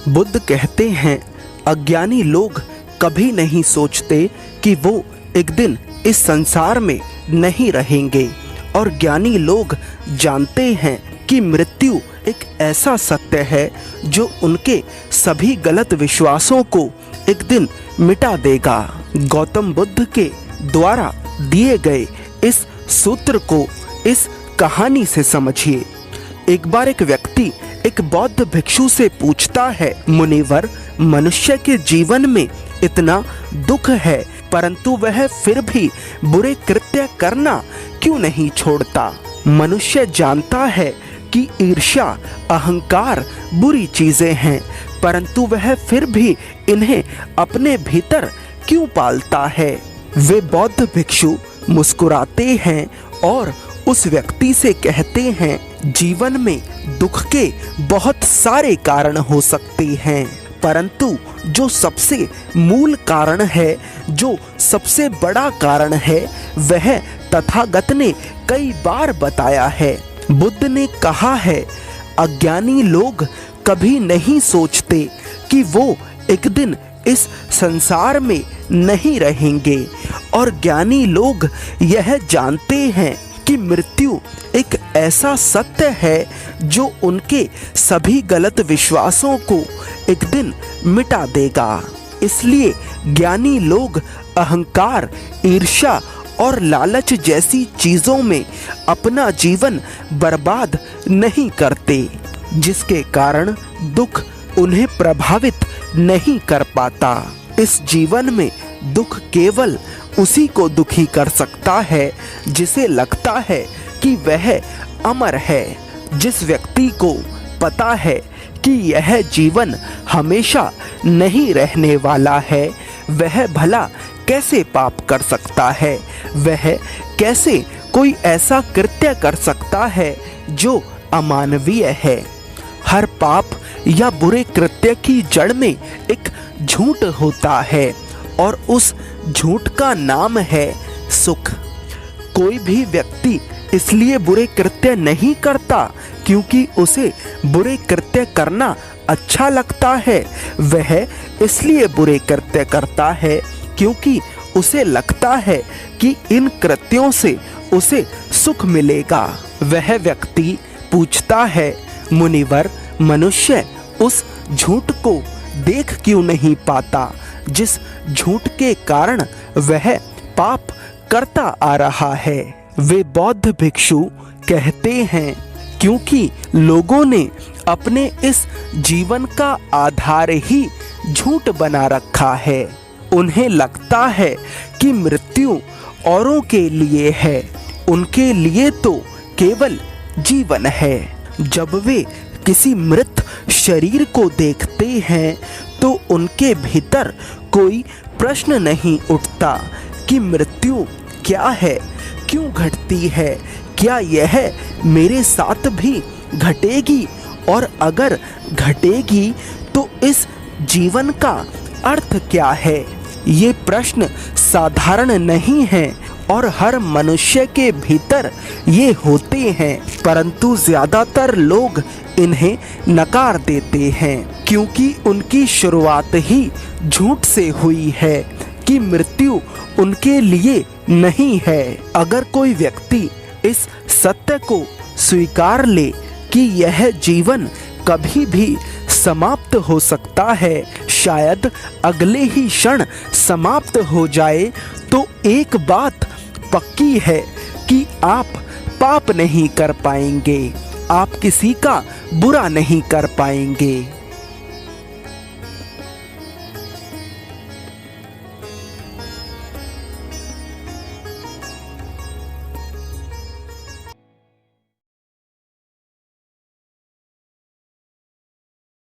बुद्ध कहते हैं, अज्ञानी लोग कभी नहीं सोचते कि वो एक दिन इस संसार में नहीं रहेंगे, और ज्ञानी लोग जानते हैं कि मृत्यु एक ऐसा सत्य है जो उनके सभी गलत विश्वासों को एक दिन मिटा देगा। गौतम बुद्ध के द्वारा दिए गए इस सूत्र को इस कहानी से समझिए। एक बार एक व्यक्ति एक बौद्ध भिक्षु से पूछता है, मुनिवर, मनुष्य के जीवन में इतना दुख है परंतु वह फिर भी बुरे कृत्य करना क्यों नहीं छोड़ता? मनुष्य जानता है कि ईर्ष्या, अहंकार बुरी चीजें हैं, परंतु वह फिर भी इन्हें अपने भीतर क्यों पालता है? वे बौद्ध भिक्षु मुस्कुराते हैं और उस व्यक्ति से कहते हैं, जीवन में दुख के बहुत सारे कारण हो सकते हैं, परंतु जो सबसे मूल कारण है, जो सबसे बड़ा कारण है, वह तथागत ने कई बार बताया है। बुद्ध ने कहा है, अज्ञानी लोग कभी नहीं सोचते कि वो एक दिन इस संसार में नहीं रहेंगे, और ज्ञानी लोग यह जानते हैं कि मृत्यु एक ऐसा सत्य है जो उनके सभी गलत विश्वासों को एक दिन मिटा देगा। इसलिए ज्ञानी लोग अहंकार, ईर्ष्या और लालच जैसी चीजों में अपना जीवन बर्बाद नहीं करते, जिसके कारण दुख उन्हें प्रभावित नहीं कर पाता। इस जीवन में दुख केवल उसी को दुखी कर सकता है जिसे लगता है कि वह अमर है। जिस व्यक्ति को पता है कि यह जीवन हमेशा नहीं रहने वाला है, वह भला कैसे पाप कर सकता है? वह कैसे कोई ऐसा कृत्य कर सकता है जो अमानवीय है? हर पाप या बुरे कृत्य की जड़ में एक झूठ होता है, और उस झूठ का नाम है सुख। कोई भी व्यक्ति इसलिए बुरे कृत्य नहीं करता क्योंकि उसे बुरे कृत्य करना अच्छा लगता है, वह इसलिए बुरे कृत्य करता है क्योंकि उसे लगता है कि इन कृत्यों से उसे सुख मिलेगा। वह व्यक्ति पूछता है, मुनिवर, मनुष्य उस झूठ को देख क्यों नहीं पाता जिस झूठ के कारण वह पाप करता आ रहा है? वे बौद्ध भिक्षु कहते हैं, क्योंकि लोगों ने अपने इस जीवन का आधार ही झूठ बना रखा है। उन्हें लगता है कि मृत्यु औरों के लिए है, उनके लिए तो केवल जीवन है। जब वे किसी मृत शरीर को देखते हैं तो उनके भीतर कोई प्रश्न नहीं उठता कि मृत्यु क्या है, क्यों घटती है, क्या यह मेरे साथ भी घटेगी, और अगर घटेगी तो इस जीवन का अर्थ क्या है? ये प्रश्न साधारण नहीं है और हर मनुष्य के भीतर ये होते हैं, परंतु ज्यादातर लोग इन्हें नकार देते हैं क्योंकि उनकी शुरुआत ही झूठ से हुई है कि मृत्यु उनके लिए नहीं है। अगर कोई व्यक्ति इस सत्य को स्वीकार ले कि यह जीवन कभी भी समाप्त हो सकता है, शायद अगले ही क्षण समाप्त हो जाए, तो एक बात पक्की है कि आप पाप नहीं कर पाएंगे, आप किसी का बुरा नहीं कर पाएंगे।